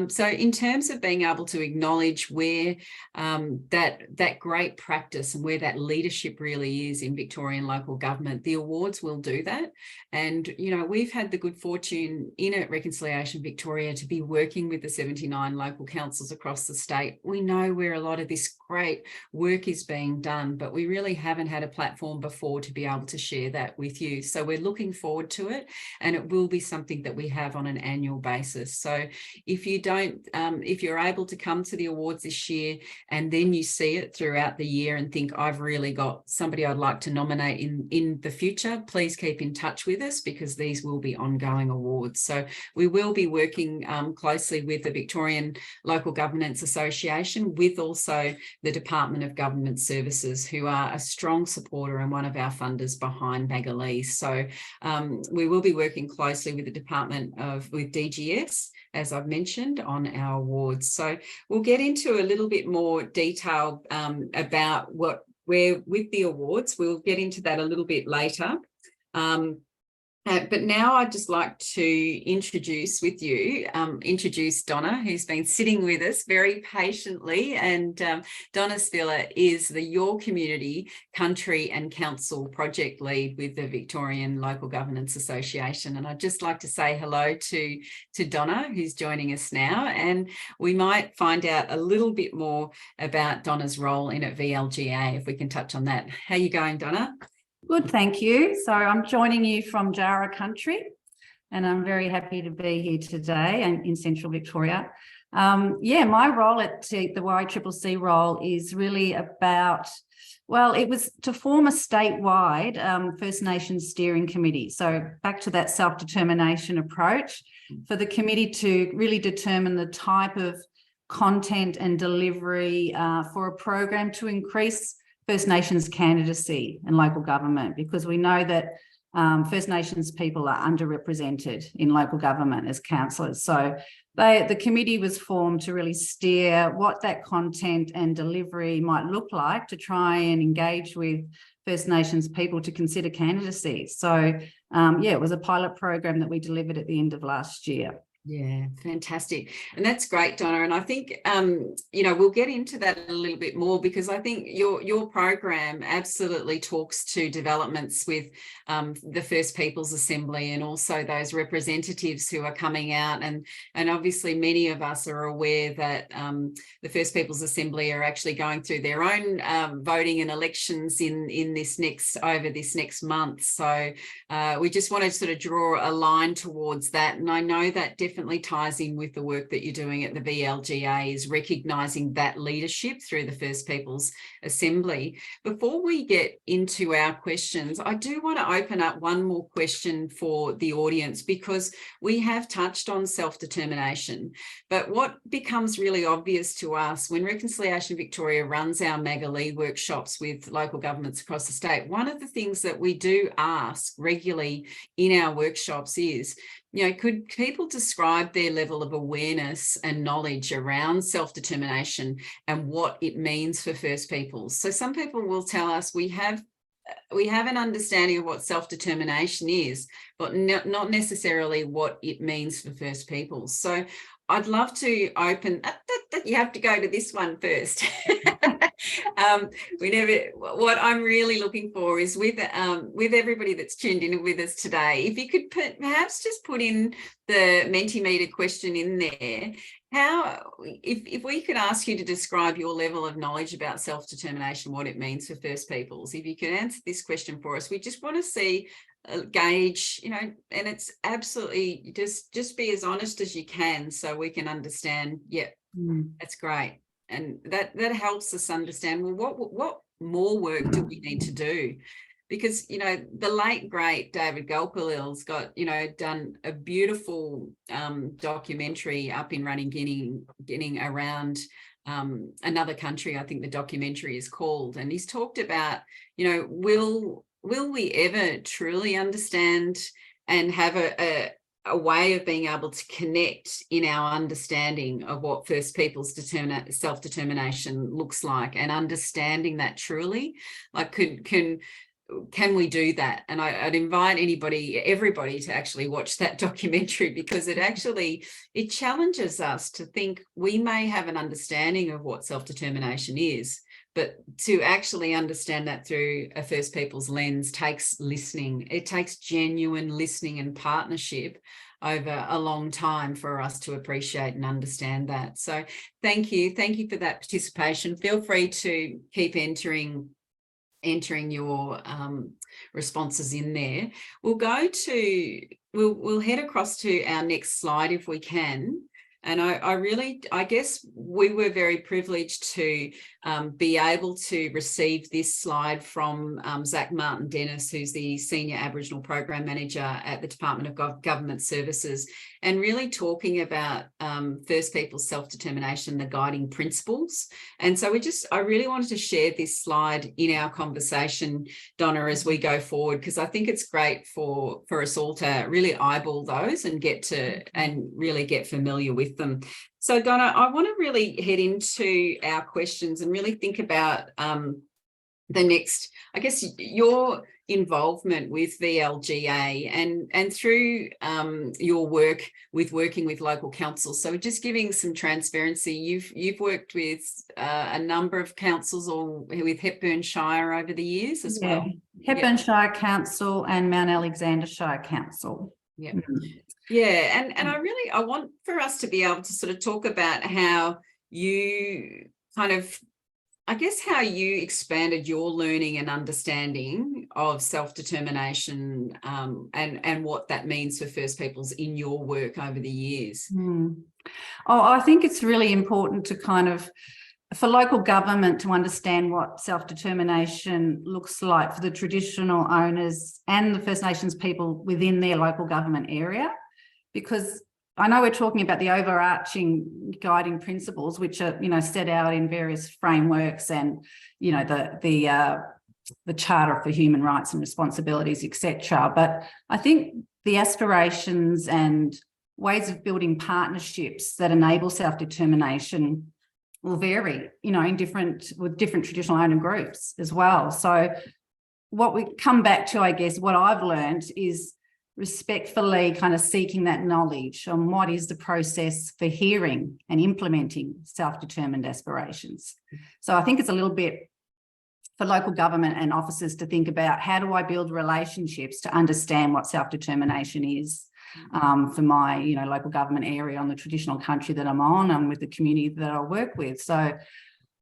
So in terms of being able to acknowledge where that great practice and where that leadership really is in Victorian local government, the awards will do that. And, you know, we've had the good fortune at Reconciliation Victoria to be working with the 79 local councils across the state. We know where a lot of this great work is being done, but we really haven't had a platform before to be able to share that with you. So we're looking forward to it, and it will be something that we have on an annual basis. So if you're able to come to the awards this year and then you see it throughout the year and think, I've really got somebody I'd like to nominate in the future, please keep in touch with us, because these will be ongoing awards. So we will be working closely with the Victorian Local Governance Association, with also the Department of Government Services, who are a strong supporter and one of our funders behind Maggolee. So we will be working closely with the with DGS, as I've mentioned, on our awards. So we'll get into a little bit more detail about where with the awards. We'll get into that a little bit later. But now I'd just like to introduce Donna, who's been sitting with us very patiently. And Donna Spiller is the Your Community, Country and Council Project Lead with the Victorian Local Governance Association. And I'd just like to say hello to Donna, who's joining us now. And we might find out a little bit more about Donna's role in at VLGA, if we can touch on that. How are you going, Donna? Good, thank you. So I'm joining you from Jarrah country, and I'm very happy to be here today and in Central Victoria. My role at the YCCC role is really about, well, it was to form a statewide First Nations steering committee. So back to that self-determination approach, for the committee to really determine the type of content and delivery for a program to increase First Nations candidacy in local government, because we know that First Nations people are underrepresented in local government as councillors. So the committee was formed to really steer what that content and delivery might look like, to try and engage with First Nations people to consider candidacy. So it was a pilot program that we delivered at the end of last year. Yeah, fantastic. And that's great, Donna. And I think, we'll get into that a little bit more, because I think your program absolutely talks to developments with the First Peoples Assembly, and also those representatives who are coming out. And obviously many of us are aware that the First Peoples Assembly are actually going through their own voting and elections over this next month. So we just want to sort of draw a line towards that. And I know that definitely ties in with the work that you're doing at the VLGA, is recognising that leadership through the First Peoples Assembly. Before we get into our questions, I do want to open up one more question for the audience, because we have touched on self-determination, but what becomes really obvious to us when Reconciliation Victoria runs our Maggolee workshops with local governments across the state, one of the things that we do ask regularly in our workshops is, could people describe their level of awareness and knowledge around self-determination and what it means for First Peoples? So some people will tell us we have an understanding of what self-determination is, but not necessarily what it means for First Peoples. So I'd love to open, you have to go to this one first. What I'm really looking for is with everybody that's tuned in with us today, if you could perhaps just put in the Mentimeter question in there, if we could ask you to describe your level of knowledge about self-determination, what it means for First Peoples, if you could answer this question for us, we just want to see, gauge, and it's absolutely just be as honest as you can so we can understand. That's great. And that helps us understand, well, what more work do we need to do? Because, the late, great David Gulpilil's got, done a beautiful documentary up in running, getting around another country, I think the documentary is called. And he's talked about, will we ever truly understand and have a way of being able to connect in our understanding of what First Peoples self-determination looks like, and understanding that truly? Like, can we do that? And I'd invite everybody to actually watch that documentary, because it challenges us to think we may have an understanding of what self-determination is, but to actually understand that through a First Peoples lens takes listening. It takes genuine listening and partnership over a long time for us to appreciate and understand that. So thank you for that participation. Feel free to keep entering your responses in there. We'll head across to our next slide if we can. And I guess we were very privileged to be able to receive this slide from Zach Martin-Dennis, who's the Senior Aboriginal Program Manager at the Department of Government Services, and really talking about First Peoples self-determination, the guiding principles. And so I really wanted to share this slide in our conversation, Donna, as we go forward, because I think it's great for us all to really eyeball those and really get familiar with them. So Donna, I want to really head into our questions and really think about the next, I guess, your involvement with VLGA and through your work working with local councils. So just giving some transparency, you've worked with a number of councils, or with Hepburn Shire over the years as well. Hepburn Shire Council and Mount Alexander Shire Council. Yeah. Yeah, and I want for us to be able to sort of talk about how you kind of, I guess, how you expanded your learning and understanding of self-determination and what that means for First Peoples in your work over the years. I think it's really important to for local government to understand what self-determination looks like for the traditional owners and the First Nations people within their local government area, because I know we're talking about the overarching guiding principles, which are, set out in various frameworks and, the Charter for Human Rights and Responsibilities, etc. But I think the aspirations and ways of building partnerships that enable self-determination will vary, with different traditional owner groups as well. So what we come back to, I guess, what I've learned is respectfully kind of seeking that knowledge on what is the process for hearing and implementing self-determined aspirations. So I think it's a little bit for local government and officers to think about, how do I build relationships to understand what self-determination is for my, local government area on the traditional country that I'm on and with the community that I work with. So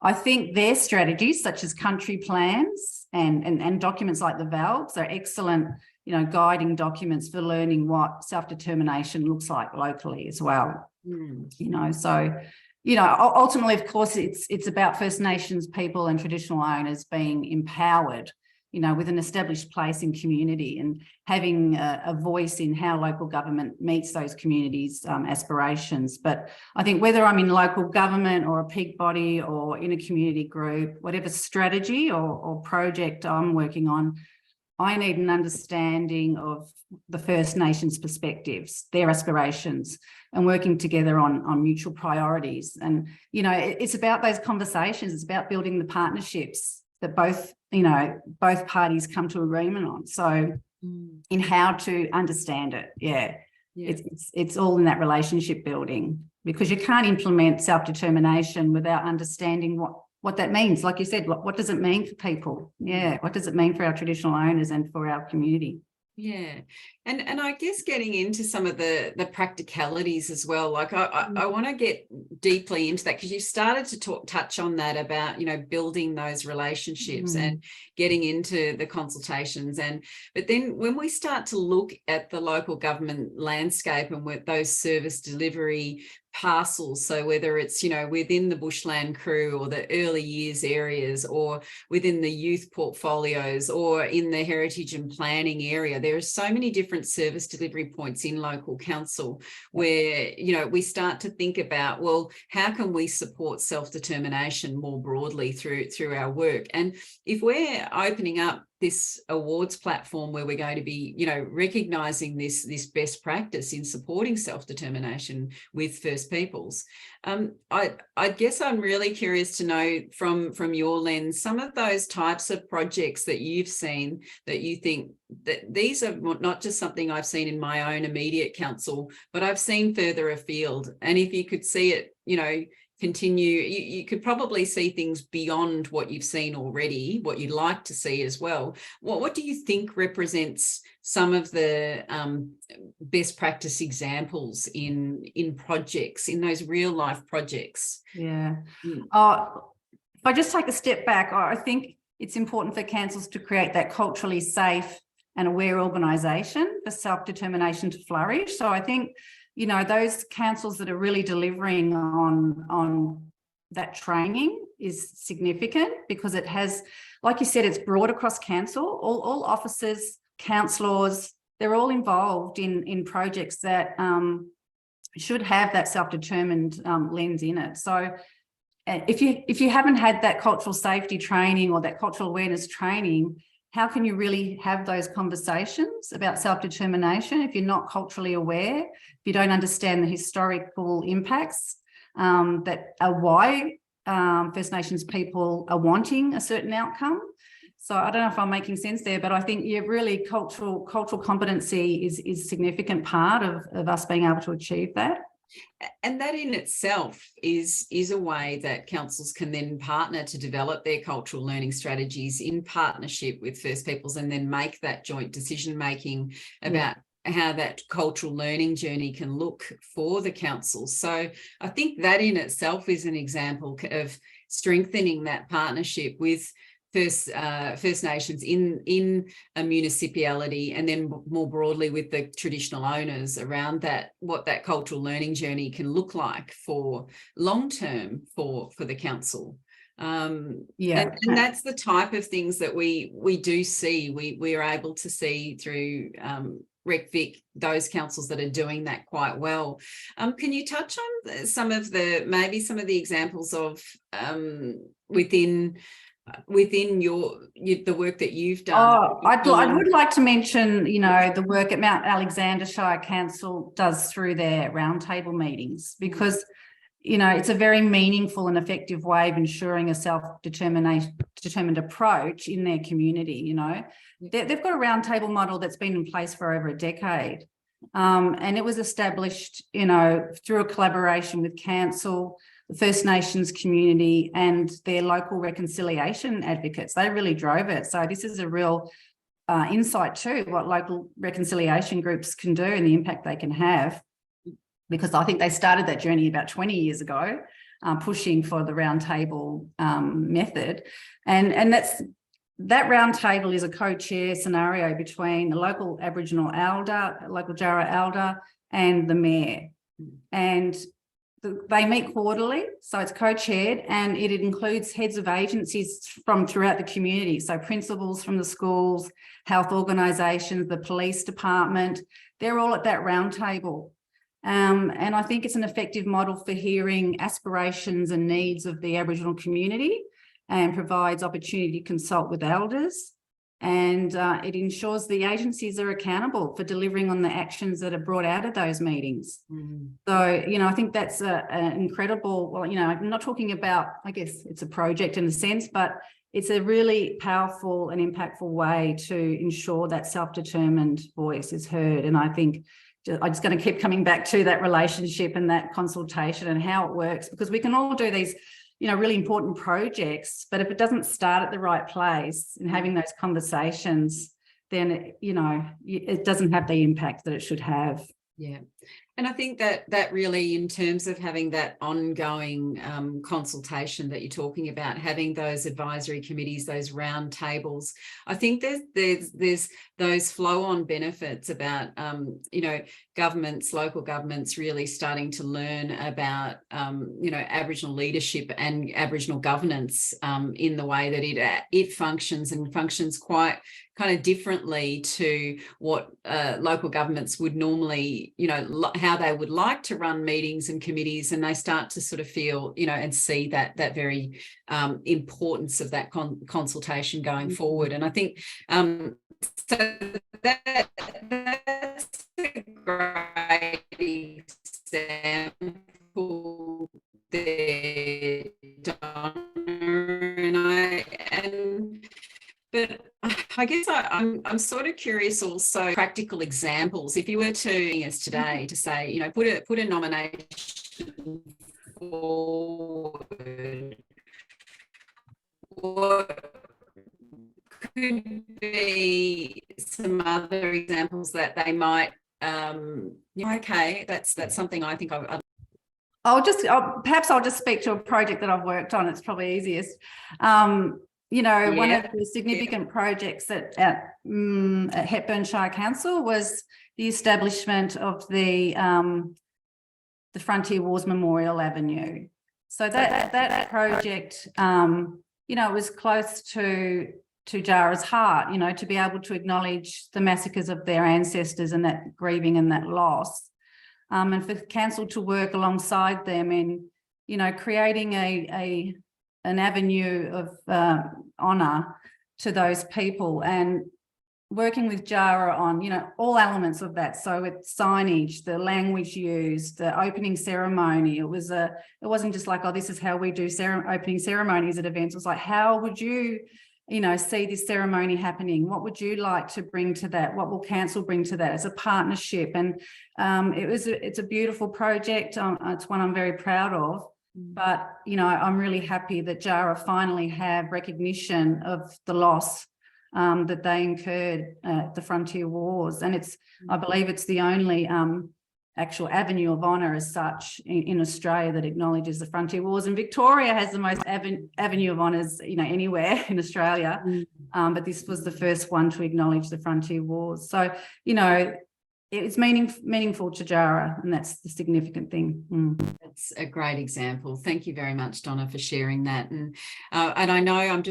I think their strategies, such as country plans and documents like the VALBs, are excellent, guiding documents for learning what self-determination looks like locally as well. Ultimately, of course, it's about First Nations people and traditional owners being empowered, with an established place in community and having a voice in how local government meets those communities' aspirations. But I think whether I'm in local government or a peak body or in a community group, whatever strategy or project I'm working on, I need an understanding of the First Nations perspectives, their aspirations, and working together on mutual priorities. And, you know, it's about those conversations. It's about building the partnerships that both parties come to agreement on. So in how to understand it. Yeah. It's all in that relationship building, because you can't implement self-determination without understanding what that means. Like you said, what does it mean for people? Yeah. What does it mean for our traditional owners and for our community? Yeah. And I guess getting into some of the practicalities as well, like I want to get deeply into that, because you started to touch on that about, you know, building those relationships and getting into the consultations. But then when we start to look at the local government landscape and with those service delivery parcels, so whether it's, you know, within the bushland crew or the early years areas, or within the youth portfolios, or in the heritage and planning area, there are so many different service delivery points in local council where, you know, we start to think about, well, how can we support self-determination more broadly through our work? And if we're opening up this awards platform where we're going to be, you know, recognising this best practice in supporting self-determination with First Peoples, I guess I'm really curious to know from your lens, some of those types of projects that you've seen that you think that these are not just something I've seen in my own immediate council, but I've seen further afield. And if you could see it, you know, continue, you could probably see things beyond what you've seen already, what you'd like to see as well. What do you think represents some of the best practice examples in projects, in those real life projects? Yeah. If I just take a step back, I think it's important for councils to create that culturally safe and aware organisation for self-determination to flourish. So I think, you know, those councils that are really delivering on that training is significant, because it has, like you said, it's broad across council. All officers, councillors, they're all involved in projects that should have that self-determined lens in it. So if you haven't had that cultural safety training or that cultural awareness training, how can you really have those conversations about self-determination if you're not culturally aware, if you don't understand the historical impacts that are why First Nations people are wanting a certain outcome? So I don't know if I'm making sense there, but I think really cultural competency is a significant part of us being able to achieve that. And that in itself is a way that councils can then partner to develop their cultural learning strategies in partnership with First Peoples, and then make that joint decision making about how that cultural learning journey can look for the council. So I think that in itself is an example of strengthening that partnership with First Nations in a municipality, and then more broadly with the traditional owners around that, what that cultural learning journey can look like for long term for the council. And that's the type of things that we do see. We are able to see through RecVic, those councils that are doing that quite well. Can you touch on some of the examples of within the work that you've done? I would like to mention, you know, the work at Mount Alexander Shire Council does through their roundtable meetings, because, you know, it's a very meaningful and effective way of ensuring a self-determined approach in their community. You know, they've got a roundtable model that's been in place for over a decade, and it was established, you know, through a collaboration with council, the First Nations community, and their local reconciliation advocates. They really drove it. So this is a real insight too, what local reconciliation groups can do and the impact they can have, because I think they started that journey about 20 years ago, pushing for the roundtable method. And that roundtable is a co-chair scenario between the local Aboriginal elder, local Jarrah elder, and the mayor. And they meet quarterly, so it's co-chaired, and it includes heads of agencies from throughout the community. So principals from the schools, health organisations, the police department, they're all at that round table. And I think it's an effective model for hearing aspirations and needs of the Aboriginal community, and provides opportunity to consult with elders and it ensures the agencies are accountable for delivering on the actions that are brought out of those meetings. So, you know, I think that's an incredible, well, you know, I'm not talking about, I guess it's a project in a sense, but it's a really powerful and impactful way to ensure that self-determined voice is heard. And I think I'm just going to keep coming back to that relationship and that consultation and how it works, because we can all do these, you know, really important projects, but if it doesn't start at the right place and having those conversations, then, you know, it doesn't have the impact that it should have. Yeah. And I think that really, in terms of having that ongoing consultation that you're talking about, having those advisory committees, those round tables, I think there's those flow-on benefits about, you know, governments, local governments really starting to learn about, you know, Aboriginal leadership and Aboriginal governance in the way that it functions, and functions quite kind of differently to what local governments would normally, you know, how they would like to run meetings and committees, and they start to sort of feel, you know, and see that very importance of that consultation going forward. And I think so that's a great example there, Donna, but I guess I'm sort of curious also, practical examples. If you were to us today to say, you know, put a nomination forward, what could be some other examples that they might, you know, okay, that's something I think perhaps I'll just speak to a project that I've worked on. It's probably easiest. You know, one of the significant projects at Hepburn Shire Council was the establishment of the Frontier Wars Memorial Avenue. So that project, you know, it was close to Jara's heart, you know, to be able to acknowledge the massacres of their ancestors and that grieving and that loss, and for council to work alongside them in, you know, creating an avenue of honour to those people, and working with Jara on, you know, all elements of that. So with signage, the language used, the opening ceremony, it wasn't just like, oh, this is how we do opening ceremonies at events. It was like, how would you, you know, see this ceremony happening? What would you like to bring to that? What will council bring to that as a partnership? And it's a beautiful project. It's one I'm very proud of. But, you know, I'm really happy that Jara finally have recognition of the loss that they incurred at the Frontier Wars. And I believe it's the only actual avenue of honour as such in Australia that acknowledges the Frontier Wars. And Victoria has the most avenue of honours, you know, anywhere in Australia. But this was the first one to acknowledge the Frontier Wars. So, you know, it's meaningful to Jara, and that's the significant thing. That's a great example. Thank you very much, Donna, for sharing that. And I know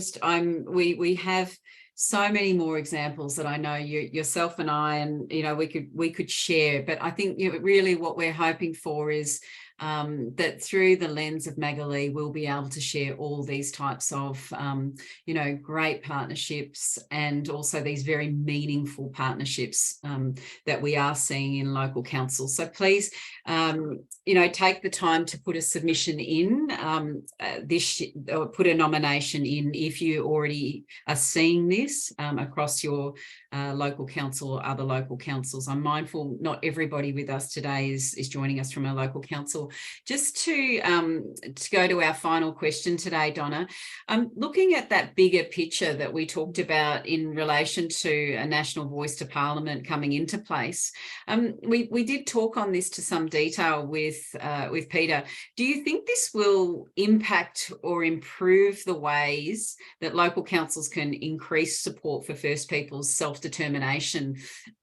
we have so many more examples that I know yourself and I, and, you know, we could share. But I think, you know, really what we're hoping for is that through the lens of Maggolee, we'll be able to share all these types of, you know, great partnerships, and also these very meaningful partnerships that we are seeing in local councils. So please, you know, take the time to put a submission in or put a nomination in if you already are seeing this across your local council or other local councils. I'm mindful not everybody with us today is joining us from a local council. Just to go to our final question today, Donna, looking at that bigger picture that we talked about in relation to a national voice to Parliament coming into place, we did talk on this to some detail with Peter. Do you think this will impact or improve the ways that local councils can increase support for First Peoples self-determination?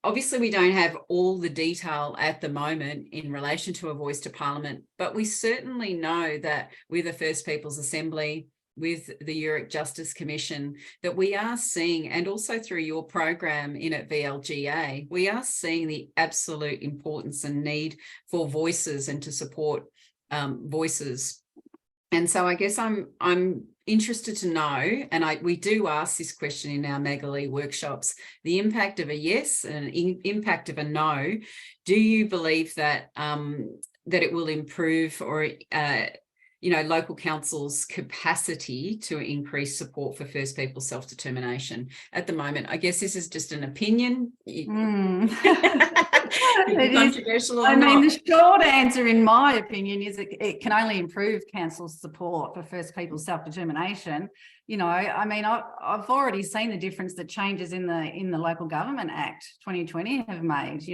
Obviously, we don't have all the detail at the moment in relation to a voice to Parliament, but we certainly know that with the First Peoples Assembly, with the Uric Justice Commission, that we are seeing, and also through your program in at VLGA, we are seeing the absolute importance and need for voices and to support voices. And so I guess I'm interested to know, and we do ask this question in our Maggolee workshops, the impact of a yes and impact of a no. Do you believe that that it will improve or local councils' capacity to increase support for First People self-determination? At the moment, I guess this is just an opinion. Controversial or not? The short answer, in my opinion, is it can only improve council's support for First People self-determination. I've already seen the difference that changes in the Local Government Act 2020 have made,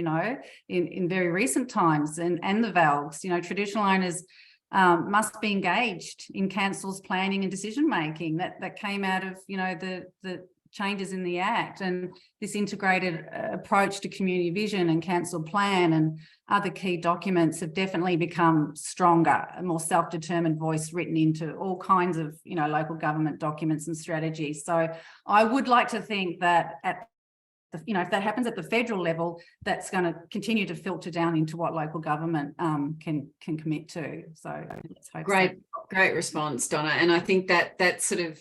in very recent times, and the VALGs. Traditional owners must be engaged in council's planning and decision making. That came out of the changes in the Act, and this integrated approach to community vision and council plan and other key documents have definitely become stronger, a more self-determined voice written into all kinds of local government documents and strategies. So I would like to think that if that happens at the federal level, that's going to continue to filter down into what local government can commit to. So let's hope Great response, Donna. And I think that sort of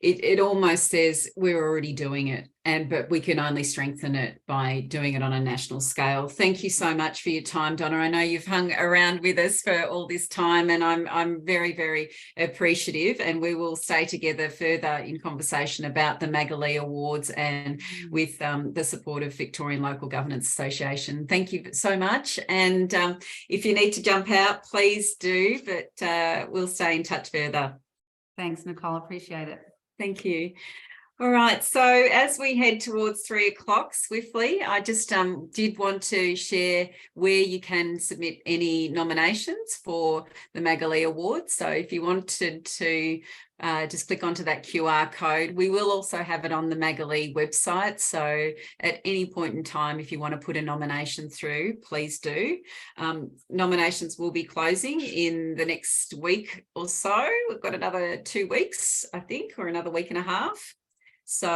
it almost says we're already doing it, but we can only strengthen it by doing it on a national scale. Thank you so much for your time, Donna. I know you've hung around with us for all this time, and I'm very, very appreciative, and we will stay together further in conversation about the Maggolee Awards and with the support of Victorian Local Governance Association. Thank you so much. And if you need to jump out, please do, but we'll stay in touch further. Thanks, Nicole. Appreciate it. Thank you. All right, so as we head towards 3 o'clock swiftly, I just did want to share where you can submit any nominations for the Maggolee Awards. So if you wanted to just click onto that QR code. We will also have it on the Maggolee website. So at any point in time, if you want to put a nomination through, please do. Nominations will be closing in the next week or so. We've got another 2 weeks, I think, or another week and a half. So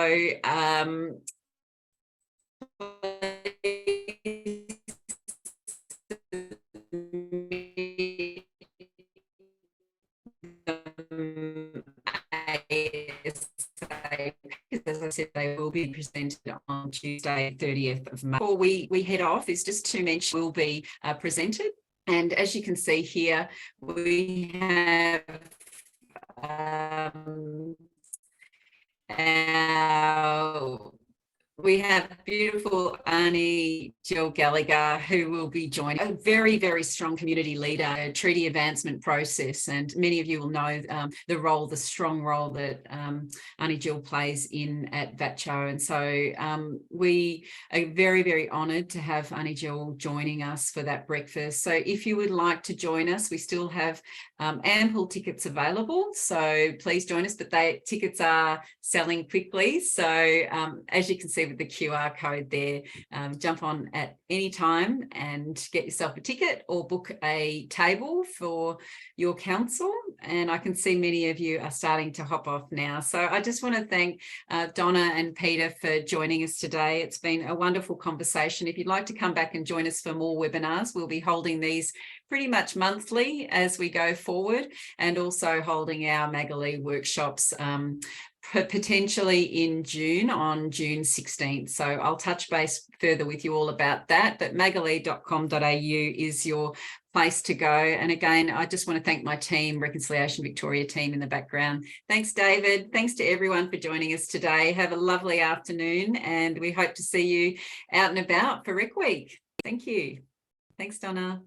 as I said, they will be presented on Tuesday, 30th of May. Before we head off, is just to mention will be presented. And as you can see here, we have beautiful Auntie Jill Gallagher, who will be joining, a very, very strong community leader, a treaty advancement process. And many of you will know the strong role that Auntie Jill plays at VATCHO. And so we are very, very honoured to have Auntie Jill joining us for that breakfast. So if you would like to join us, we still have ample tickets available. So please join us, but tickets are selling quickly. So as you can see with the QR code there, jump on at any time and get yourself a ticket or book a table for your council. And I can see many of you are starting to hop off now. So I just want to thank Donna and Peter for joining us today. It's been a wonderful conversation. If you'd like to come back and join us for more webinars, we'll be holding these pretty much monthly as we go forward, and also holding our Maggolee workshops potentially in June, on June 16th. So I'll touch base further with you all about that, but maggolee.com.au is your place to go. And again, I just want to thank my team, Reconciliation Victoria team in the background. Thanks, David. Thanks to everyone for joining us today. Have a lovely afternoon, and we hope to see you out and about for Rec Week. Thank you. Thanks, Donna.